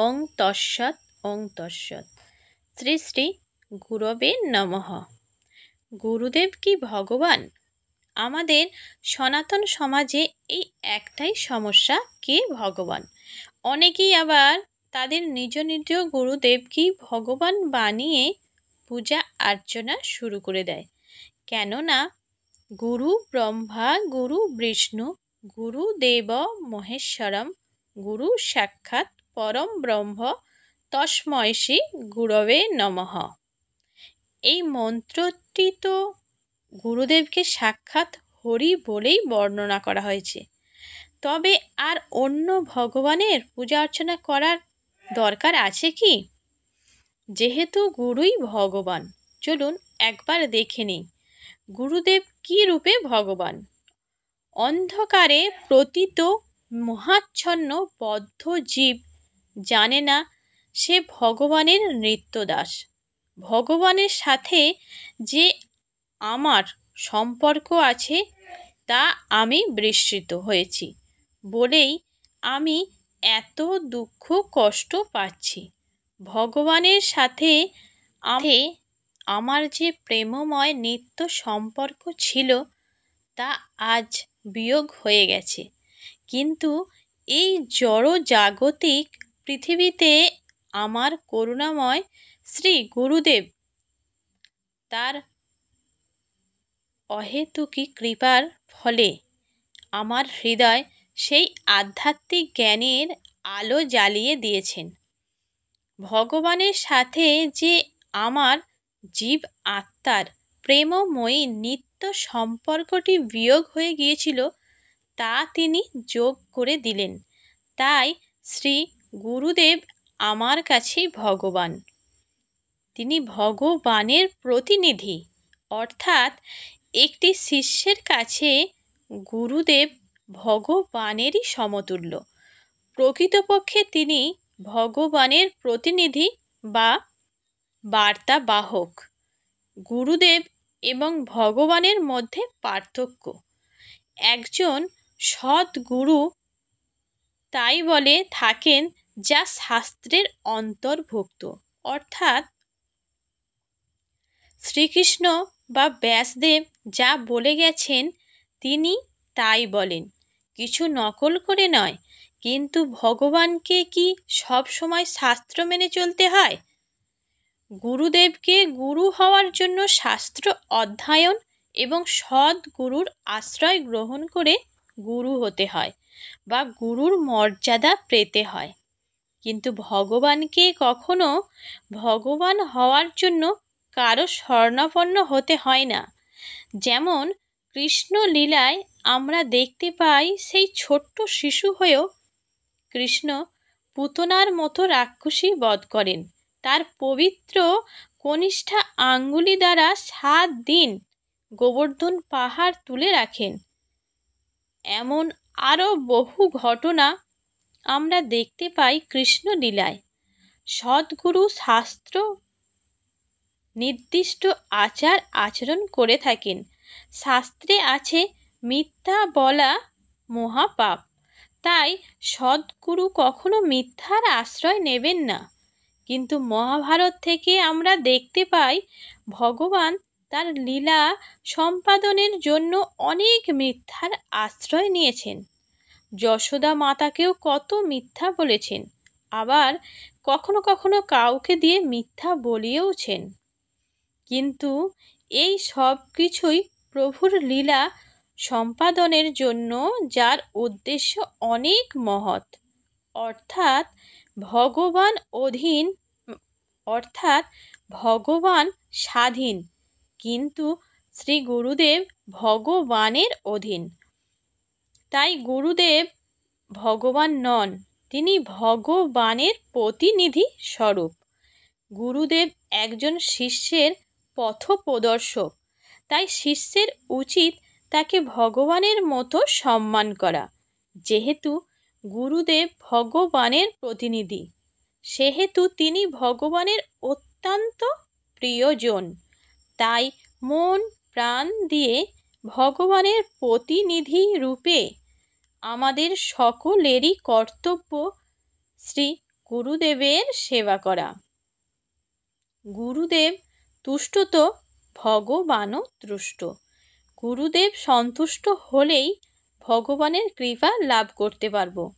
ওং তৎসৎ ওং তৎসৎ। শ্রী শ্রী গুরবে নমঃ। গুরুদেব কি ভগবান? আমাদের সনাতন সমাজে এই একটাই সমস্যা, কে ভগবান। অনেকেই আবার তাদের নিজ নিজ গুরুদেবকে ভগবান বানিয়ে পূজা অর্চনা শুরু করে দেয়। কেননা গুরু ব্রহ্মা গুরু বিষ্ণু গুরুদেব মহেশ্বরম গুরু সাক্ষাৎ পরম ব্রহ্ম তস্মৈ শ্রী গুরবে নমঃ। এই মন্ত্রটি তো গুরুদেবকে সাক্ষাৎ হরি বলেই বর্ণনা করা হয়েছে। তবে আর অন্য ভগবানের পূজা অর্চনা করার দরকার আছে কি? যেহেতু গুরুই ভগবান, চলুন একবার দেখে নিই গুরুদেব কী রূপে ভগবান। অন্ধকারে পতিত মোহাচ্ছন্ন বদ্ধ জীব জানে না সে ভগবানের নিত্যদাস। ভগবানের সাথে যে আমার সম্পর্ক আছে তা আমি বিস্মৃত হয়েছি বলেই আমি এত দুঃখ কষ্ট পাচ্ছি। ভগবানের সাথে আমার যে প্রেমময় নিত্য সম্পর্ক ছিল তা আজ বিয়োগ হয়ে গেছে। কিন্তু এই জড় জাগতিক পৃথিবীতে আমার করুণাময় শ্রী গুরুদেব তার অহেতুকী কৃপার ফলে আমার হৃদয় সেই আধ্যাত্মিক জ্ঞানের আলো জ্বালিয়ে দিয়েছেন। ভগবানের সাথে যে আমার জীব আত্মার প্রেমময়ী নিত্য সম্পর্কটি বিয়োগ হয়ে গিয়েছিল তা তিনি যোগ করে দিলেন। তাই শ্রী গুরুদেব আমার কাছেই ভগবান। তিনি ভগবানের প্রতিনিধি, অর্থাৎ একটি শিষ্যের কাছে গুরুদেব ভগবানেরই সমতুল্য। প্রকৃতপক্ষে তিনি ভগবানের প্রতিনিধি বা বার্তাবাহক। গুরুদেব এবং ভগবানের মধ্যে পার্থক্য। একজন সৎ গুরু তাই বলে থাকেন যা শাস্ত্রের অন্তর্ভুক্ত, অর্থাৎ শ্রীকৃষ্ণ বা ব্যাসদেব যা বলে গেছেন তিনি তাই বলেন, কিছু নকল করে নয়। কিন্তু ভগবানকে কি সব সময় শাস্ত্র মেনে চলতে হয়? গুরুদেবকে গুরু হওয়ার জন্য শাস্ত্র অধ্যয়ন এবং সৎ গুরুর আশ্রয় গ্রহণ করে গুরু হতে হয় বা গুরুর মর্যাদা পেতে হয়। কিন্তু ভগবানকে কখনো ভগবান হওয়ার জন্য কারো শরণাপন্ন হতে হয় না। যেমন কৃষ্ণ লীলায় আমরা দেখতে পাই সেই ছোট্ট শিশু হয়েও কৃষ্ণ পুতনার মতো রাক্ষসী বধ করেন। তার পবিত্র কনিষ্ঠা আঙ্গুলি দ্বারা 7 দিন গোবর্ধন পাহাড় তুলে রাখেন। এমন আরও বহু ঘটনা আমরা দেখতে পাই কৃষ্ণ লীলায়। সদ্গুরু শাস্ত্র নির্দিষ্ট আচার আচরণ করে থাকেন। শাস্ত্রে আছে মিথ্যা বলা মহাপাপ। তাই সদ্গুরু কখনো মিথ্যার আশ্রয় নেবেন না। কিন্তু মহাভারত থেকে আমরা দেখতে পাই ভগবান তার লীলা সম্পাদনের জন্য অনেক মিথ্যার আশ্রয় নিয়েছেন। যশোদা মাতাকেও কত মিথ্যা বলেছেন, আবার কখনো কখনো কাউকে দিয়ে মিথ্যা বলিয়েওছেন। কিন্তু এই সব কিছুই প্রভুর লীলা সম্পাদনের জন্য, যার উদ্দেশ্য অনেক মহৎ, অর্থাৎ ভগবান স্বাধীন, কিন্তু শ্রী গুরুদেব ভগবানের অধীন। তাই গুরুদেব ভগবান নন, তিনি ভগবানের প্রতিনিধি স্বরূপ। গুরুদেব একজন শিষ্যের পথপ্রদর্শক। তাই শিষ্যের উচিত তাকে ভগবানের মতো সম্মান করা। যেহেতু গুরুদেব ভগবানের প্রতিনিধি, সেহেতু তিনি ভগবানের অত্যন্ত প্রিয়জন। তাই মন প্রাণ দিয়ে ভগবানের প্রতিনিধি রূপে আমাদের সকলেরই কর্তব্য শ্রী গুরুদেবের সেবা করা। গুরুদেব তুষ্ট তো ভগবানও তুষ্ট। গুরুদেব সন্তুষ্ট হলেই ভগবানের কৃপা লাভ করতে পারব।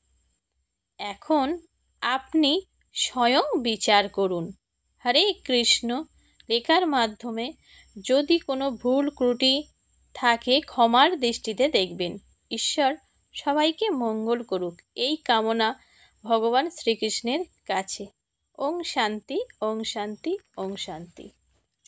এখন আপনি স্বয়ং বিচার করুন। হরে কৃষ্ণ লেখার মাধ্যমে যদি কোনো ভুল ত্রুটি থাকে ক্ষমার দৃষ্টিতে দেখবেন। ঈশ্বর সবাইকে মঙ্গল করুক, এই কামনা ভগবান শ্রীকৃষ্ণের কাছে। ওং শান্তি, ওং শান্তি, ওং শান্তি।